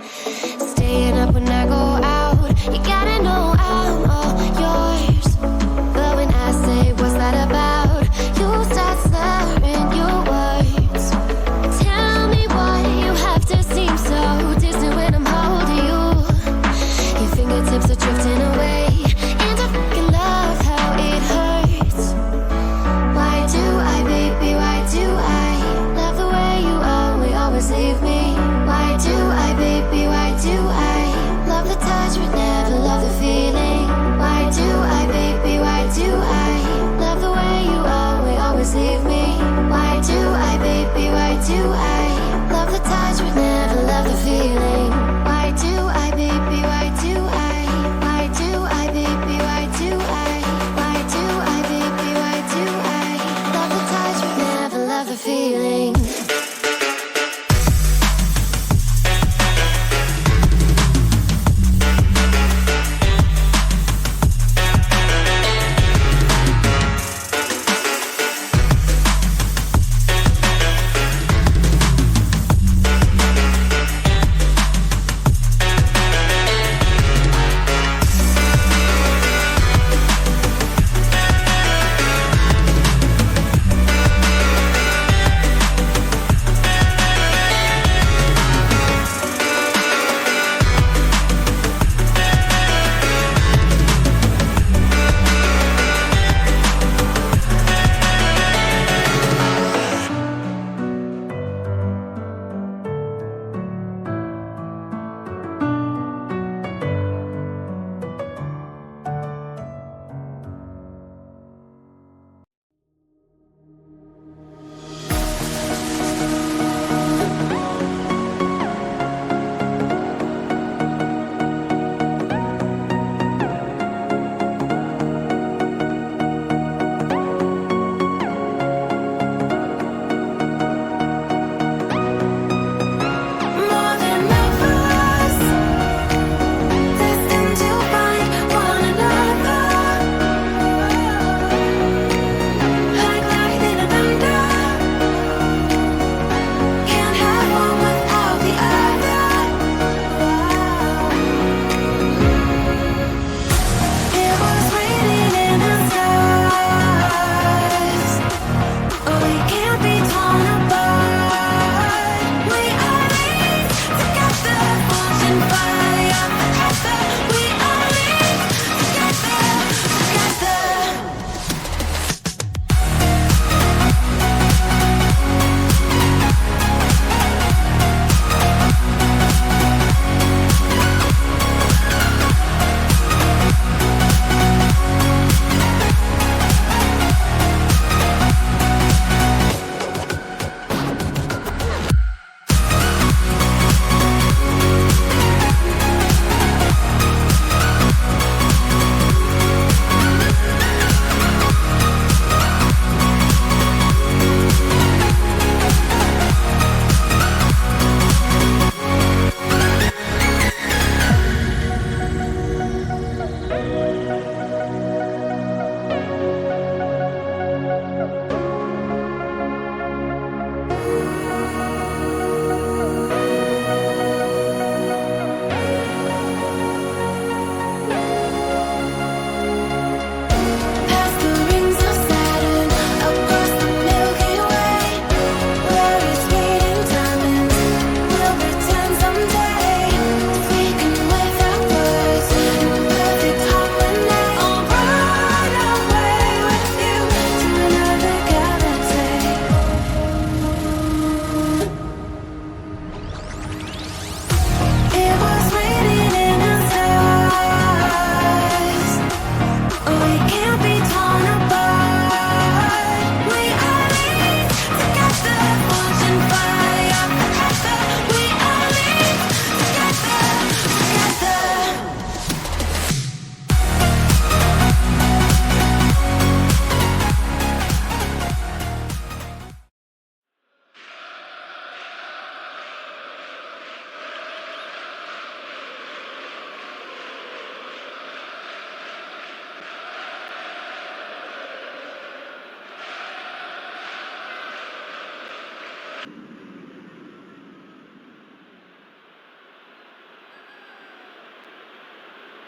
Staying up when I go out, you gotta know I'm all yours. But when I say what's that about, you start slurring your words. Tell me why you have to seem so distant when I'm holding you. Your fingertips are drifting away, and I fucking love how it hurts. Why do I, baby, why do I love the way you always leave me? Why do I, baby, why do I love the touch but never love the feeling? Why do I, baby, why do I love the way you always leave me? Why do I, baby, why do I love the touch but never love the feeling? Why do I, baby, why do I? Why do I, baby, why do I? Why do I, baby, why do I love the touch but never love the feeling?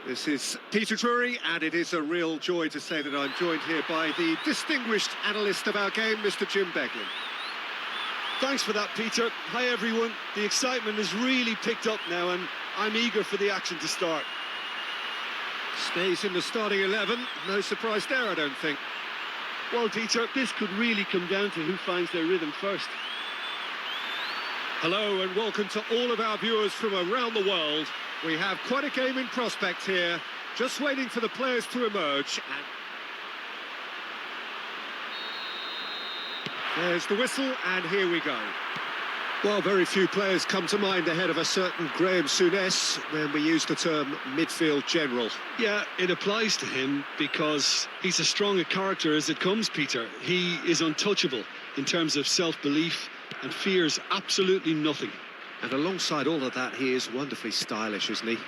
This is Peter Drury, and it is a real joy to say that I'm joined here by the distinguished analyst of our game, Mr. Jim Beglin. Thanks for that, Peter. Hi, everyone. The excitement has really picked up now, and I'm eager for the action to start. Stays in the starting 11. No surprise there, I don't think. Well, Peter, this could really come down to who finds their rhythm first. Hello, and welcome to all of our viewers from around the world. We have quite a game in prospect here, just waiting for the players to emerge. And there's the whistle, and here we go. Well, very few players come to mind ahead of a certain Graham Souness when we use the term midfield general. Yeah, it applies to him because he's as strong a character as it comes, Peter. He is untouchable in terms of self-belief and fears absolutely nothing. And alongside all of that, he is wonderfully stylish, isn't he?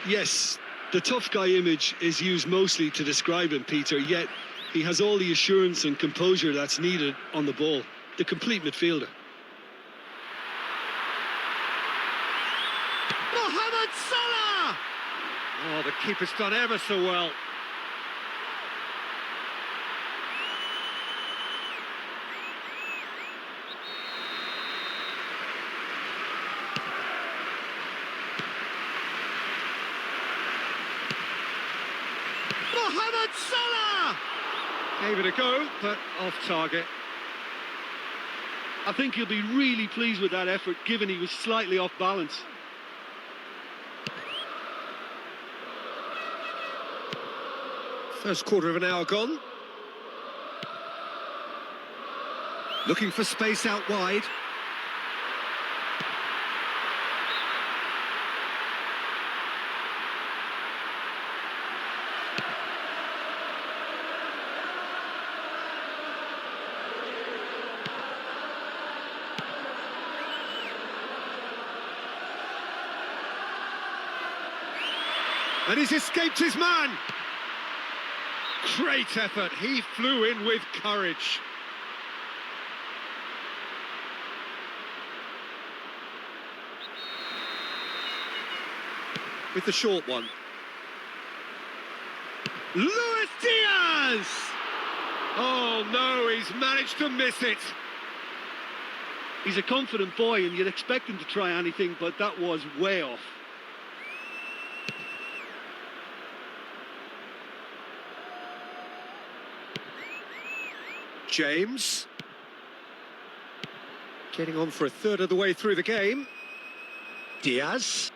Yes, the tough guy image is used mostly to describe him, Peter, yet he has all the assurance and composure that's needed on the ball. The complete midfielder. Mohamed Salah! Oh, the keeper's done ever so well. Mohamed Salah! Gave it a go, but off target. I think he'll be really pleased with that effort, given he was slightly off balance. First quarter of an hour gone. Looking for space out wide. And he's escaped his man. Great effort. He flew in with courage. With the short one. Luis Diaz! Oh no, he's managed to miss it. He's a confident boy and you'd expect him to try anything, but that was way off. James. Getting on for a third of the way through the game. Diaz.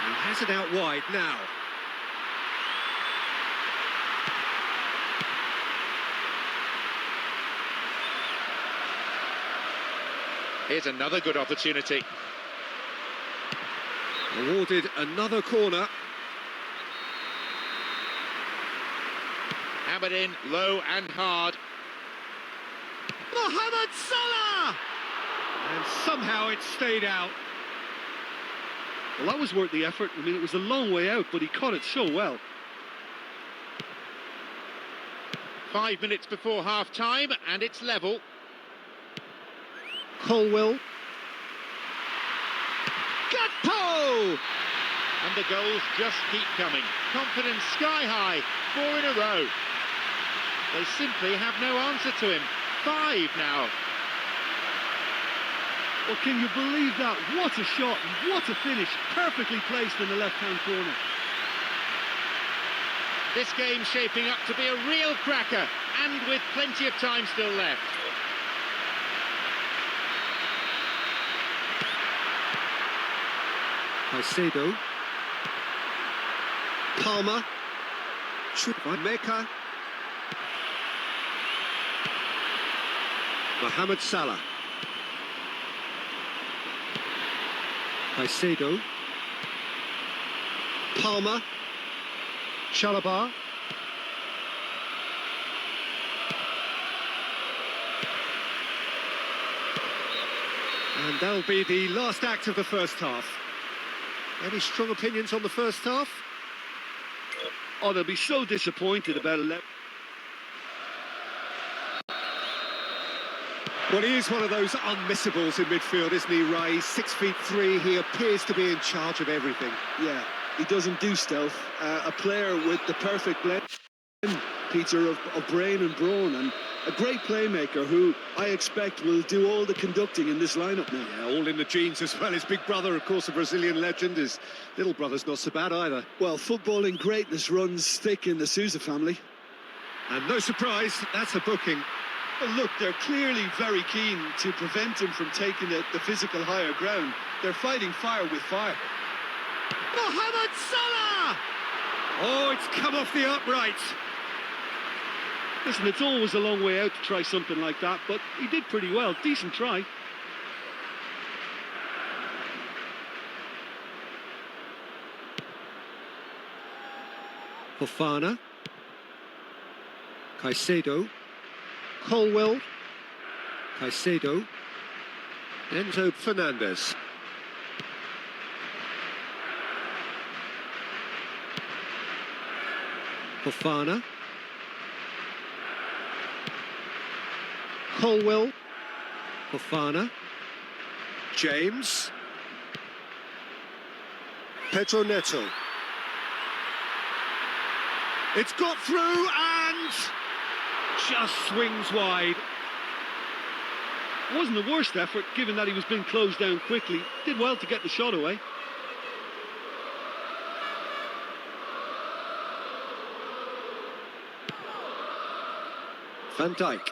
He has it out wide now. Here's another good opportunity. Awarded another corner. Hammered in low and hard. Mohamed Salah! And somehow it stayed out. Well, that was worth the effort. I mean, it was a long way out, but he caught it so well. 5 minutes before half-time, and it's level. Colwell. Gatto! And the goals just keep coming. Confidence sky high, 4 in a row. They simply have no answer to him. 5 now. Well, can you believe that? What a shot, what a finish. Perfectly placed in the left-hand corner. This game's shaping up to be a real cracker, and with plenty of time still left. Caicedo. Palmer. Mecca. Mohamed Salah. Caicedo. Palmer. Chalobah. And that'll be the last act of the first half. Any strong opinions on the first half? Oh, they'll be so disappointed about 11. Well, he is one of those unmissables in midfield, isn't he, Ray? 6'3", he appears to be in charge of everything. Yeah, he doesn't do stealth. A player with the perfect blend, Peter, of brain and brawn, and a great playmaker who I expect will do all the conducting in this lineup now. Yeah, all in the genes as well. His big brother, of course, a Brazilian legend. His little brother's not so bad either. Well, footballing greatness runs thick in the Sousa family. And no surprise, that's a booking. Well, look, they're clearly very keen to prevent him from taking the physical higher ground. They're fighting fire with fire. Mohamed Salah! Oh, it's come off the upright. Listen, it's always a long way out to try something like that, but he did pretty well. Decent try. Fofana. Caicedo. Colwell. Caicedo. Enzo Fernandez. Fofana. Colwell. Fofana. James. Pedro Neto. It's got through and just swings wide. It wasn't the worst effort, given that he was being closed down quickly. Did well to get the shot away. Van Dijk.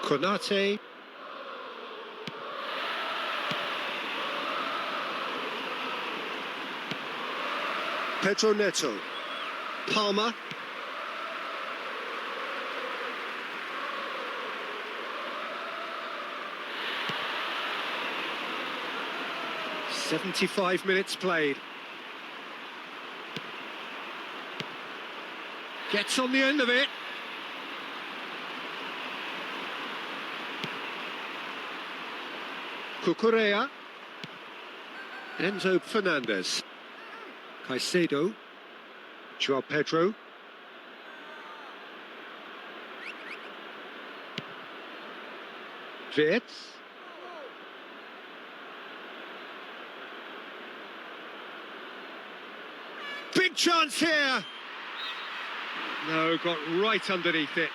Konate. Pedro Neto. Palmer. "75 minutes played. Gets on the end of it. Cucurella. Enzo Fernandez. Caicedo. Joao Pedro. Wirtz. Big chance here. No, got right underneath it.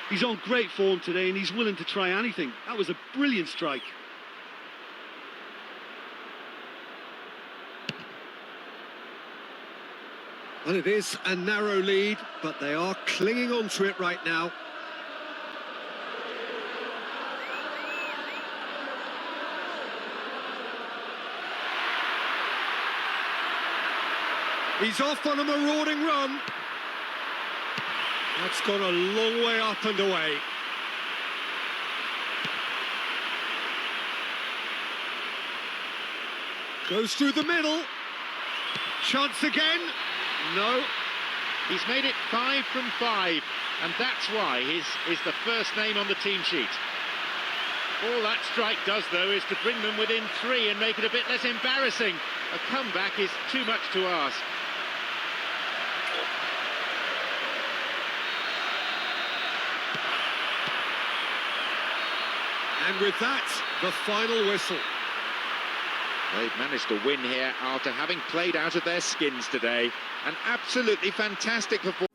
He's on great form today and he's willing to try anything. That was a brilliant strike. Well, it is a narrow lead, but they are clinging on to it right now. He's off on a marauding run. That's gone a long way up and away. Goes through the middle. Chance again. No. He's made it 5 from 5, and that's why his is the first name on the team sheet. All that strike does, though, is to bring them within 3 and make it a bit less embarrassing. A comeback is too much to ask. And with that, the final whistle. They've managed to win here after having played out of their skins today. An absolutely fantastic performance.